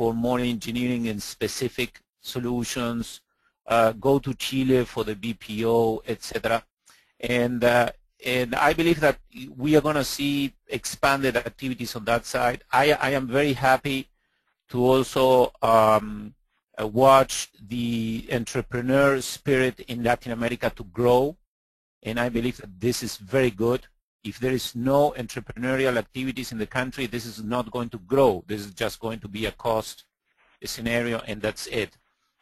for more engineering and specific solutions, go to Chile for the BPO, etc. And I believe that we are going to see expanded activities on that side. I am very happy to also watch the entrepreneur spirit in Latin America to grow, and I believe that this is very good. If there is no entrepreneurial activities in the country, this is not going to grow. This is just going to be a cost scenario, and that's it.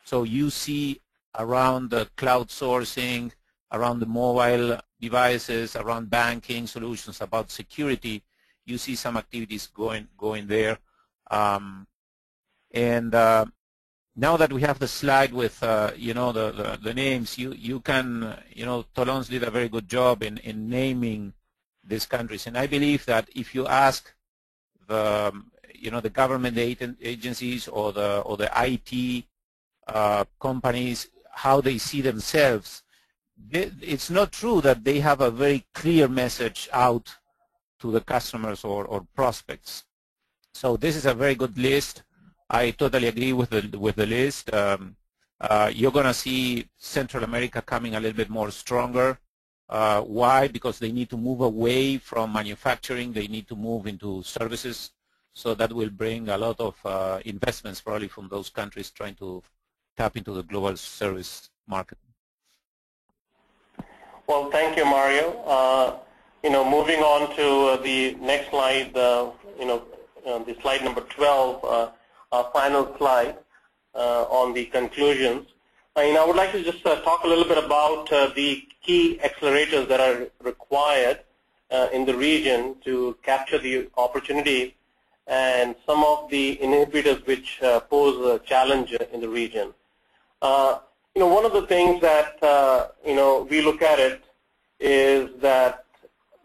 So you see around the cloud sourcing, around the mobile devices, around banking solutions, about security, you see some activities going there. Now that we have the slide with the names, you can, Tolons did a very good job in naming these countries, and I believe that if you ask the the government agencies or the IT companies how they see themselves, it's not true that they have a very clear message out to the customers or prospects. So this is a very good list. I totally agree with the list. You're going to see Central America coming a little bit more stronger. Why? Because they need to move away from manufacturing. They need to move into services. So that will bring a lot of investments probably from those countries trying to tap into the global service market. Well, thank you, Mario. Moving on to the next slide, the slide number 12, our final slide on the conclusions. I would like to just talk a little bit about the key accelerators that are required in the region to capture the opportunity and some of the inhibitors which pose a challenge in the region. One of the things that we look at it is that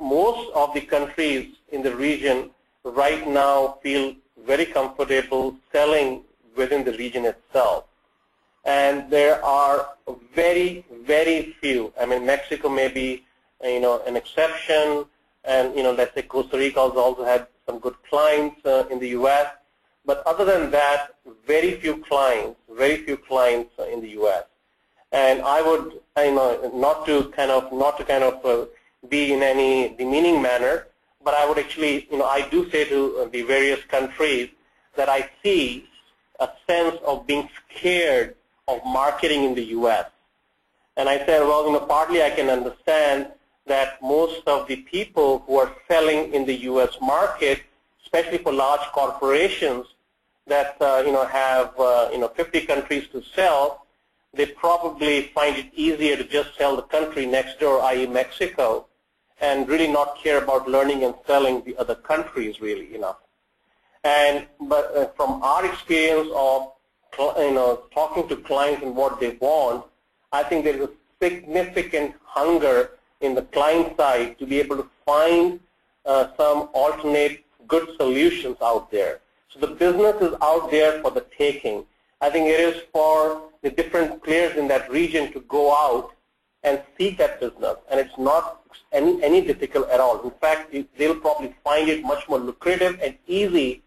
most of the countries in the region right now feel very comfortable selling within the region itself. And there are very, very few. I mean, Mexico may be, an exception, and let's say Costa Rica also had some good clients in the U.S. But other than that, very few clients in the U.S. And I would, not to kind of be in any demeaning manner, but I would actually, I do say to the various countries that I see a sense of being scared of marketing in the U.S. And I said, well, partly I can understand that most of the people who are selling in the U.S. market, especially for large corporations that, have, 50 countries to sell, they probably find it easier to just sell the country next door, i.e. Mexico, and really not care about learning and selling the other countries really enough. But from our experience of talking to clients and what they want, I think there is a significant hunger in the client side to be able to find some alternate good solutions out there. So the business is out there for the taking. I think it is for the different players in that region to go out and seek that business, and it's not any difficult at all. In fact, they'll probably find it much more lucrative and easy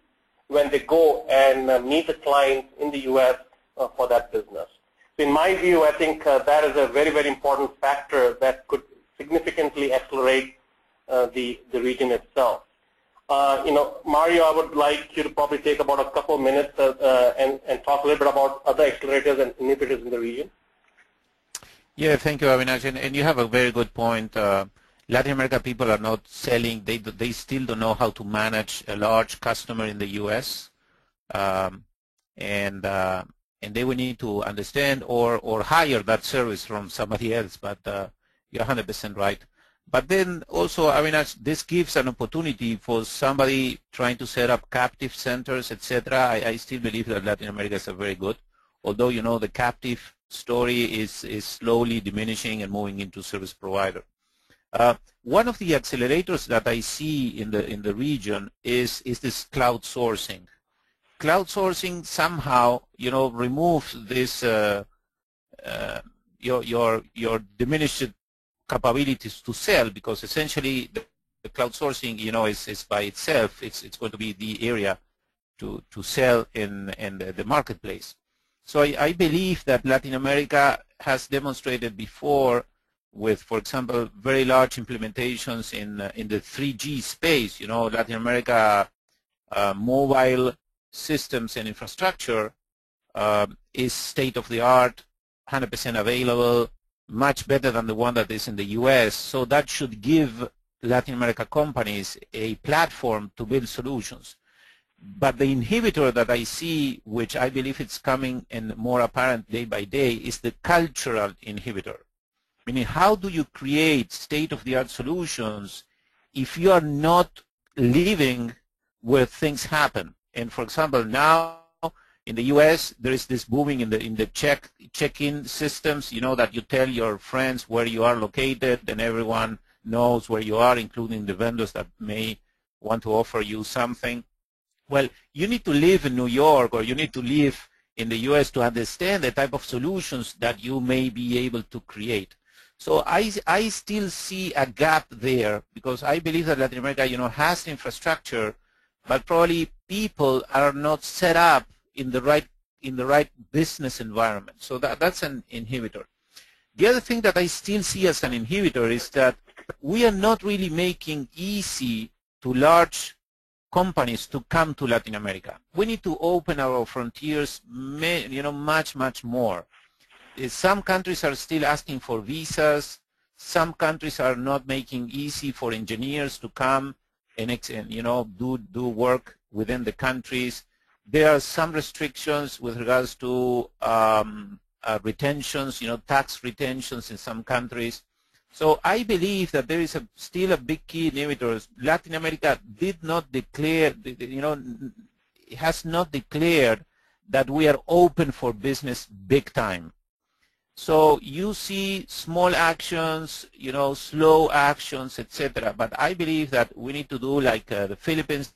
when they go and meet the clients in the U.S. For that business. So in my view, I think that is a very, very important factor that could significantly accelerate the region itself. Mario, I would like you to probably take about a couple of minutes and talk a little bit about other accelerators and inhibitors in the region. Yeah, thank you, Avinash. And you have a very good point. Latin America people are not selling. They still don't know how to manage a large customer in the U.S. And they will need to understand or hire that service from somebody else. But you're 100% right. But then also, Avinash, this gives an opportunity for somebody trying to set up captive centers, etc. I still believe that Latin America is very good, although the captive story is slowly diminishing and moving into service provider. One of the accelerators that I see in the region is this cloud sourcing. Cloud sourcing somehow removes this your diminished capabilities to sell, because essentially the cloud sourcing is by itself, it's going to be the area sell in the marketplace. So I believe that Latin America has demonstrated before with, for example, very large implementations in the 3G space. You know, Latin America mobile systems and infrastructure is state-of-the-art, 100% available, much better than the one that is in the US. So that should give Latin America companies a platform to build solutions. But the inhibitor that I see, which I believe it's coming and more apparent day by day, is the cultural inhibitor. Meaning, how do you create state-of-the-art solutions if you are not living where things happen? And for example, now in the U.S., there is this booming in the check-in systems, you know, that you tell your friends where you are located and everyone knows where you are, including the vendors that may want to offer you something. Well, you need to live in New York or you need to live in the U.S. to understand the type of solutions that you may be able to create. So I still see a gap there because I believe that Latin America, you know, has infrastructure, but probably people are not set up in the right business environment. So that's an inhibitor. The other thing that I still see as an inhibitor is that we are not really making easy to large companies to come to Latin America. We need to open our frontiers, you know, much more. Some countries are still asking for visas. Some countries are not making easy for engineers to come and you know, do work within the countries. There are some restrictions with regards to retentions, you know, tax retentions in some countries. So I believe that there is still a big key inhibitor. Latin America did not declare, you know, has not declared that we are open for business big time. So you see small actions, you know, slow actions, etc. But I believe that we need to do like the Philippines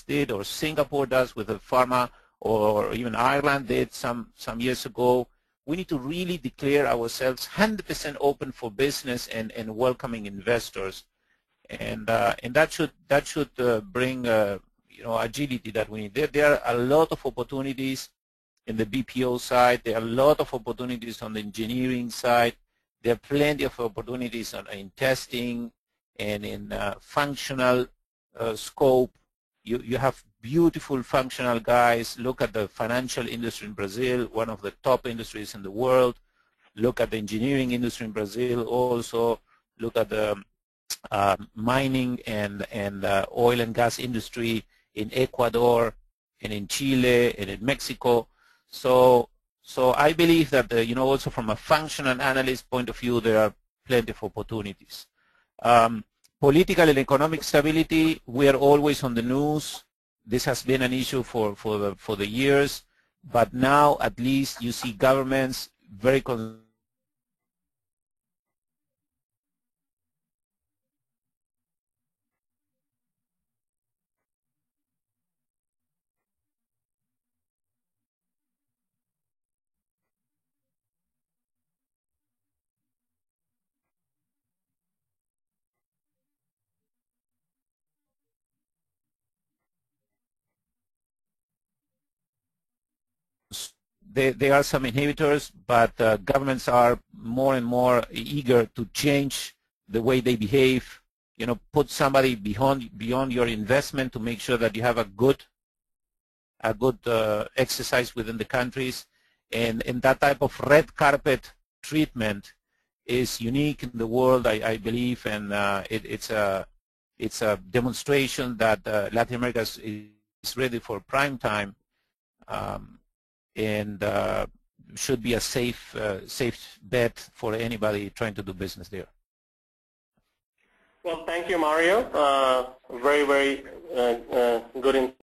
did or Singapore does with the pharma, or even Ireland did some years ago. We need to really declare ourselves 100% open for business and welcoming investors, and that should bring you know, agility that we need. There are a lot of opportunities in the BPO side. There are a lot of opportunities on the engineering side. There are plenty of opportunities in testing and in functional scope. You have beautiful functional guys. Look at the financial industry in Brazil, one of the top industries in the world. Look at the engineering industry in Brazil also. Look at the mining and oil and gas industry in Ecuador and in Chile and in Mexico. So I believe that, you know, also from a functional analyst point of view, there are plenty of opportunities. Political and economic stability, we are always on the news. This has been an issue for the years, but now at least you see governments very there are some inhibitors, but governments are more and more eager to change the way they behave. You know, put somebody beyond your investment to make sure that you have a good exercise within the countries, and that type of red carpet treatment is unique in the world, I believe, and it's a demonstration that Latin America is ready for prime time. And should be a safe bet for anybody trying to do business there. Well, thank you, Mario. Very good